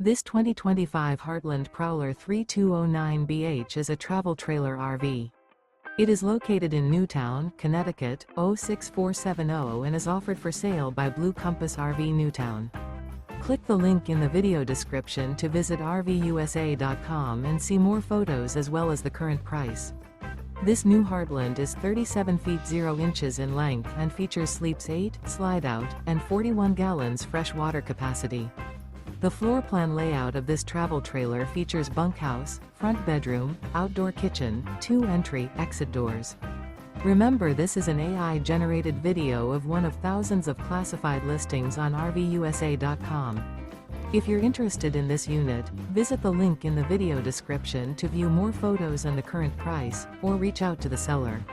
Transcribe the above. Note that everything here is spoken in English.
This 2025 Heartland Prowler 3209BH is a travel trailer RV. It is located in Newtown, Connecticut, 06470 and is offered for sale by Blue Compass RV Newtown. Click the link in the video description to visit RVUSA.com and see more photos as well as the current price. This new Heartland is 37 feet 0 inches in length and features sleeps 8, slide-out, and 41 gallons fresh water capacity. The floor plan layout of this travel trailer features bunkhouse, front bedroom, outdoor kitchen, 2 entry/exit doors. Remember, this is an AI-generated video of one of thousands of classified listings on RVUSA.com. If you're interested in this unit, visit the link in the video description to view more photos and the current price, or reach out to the seller.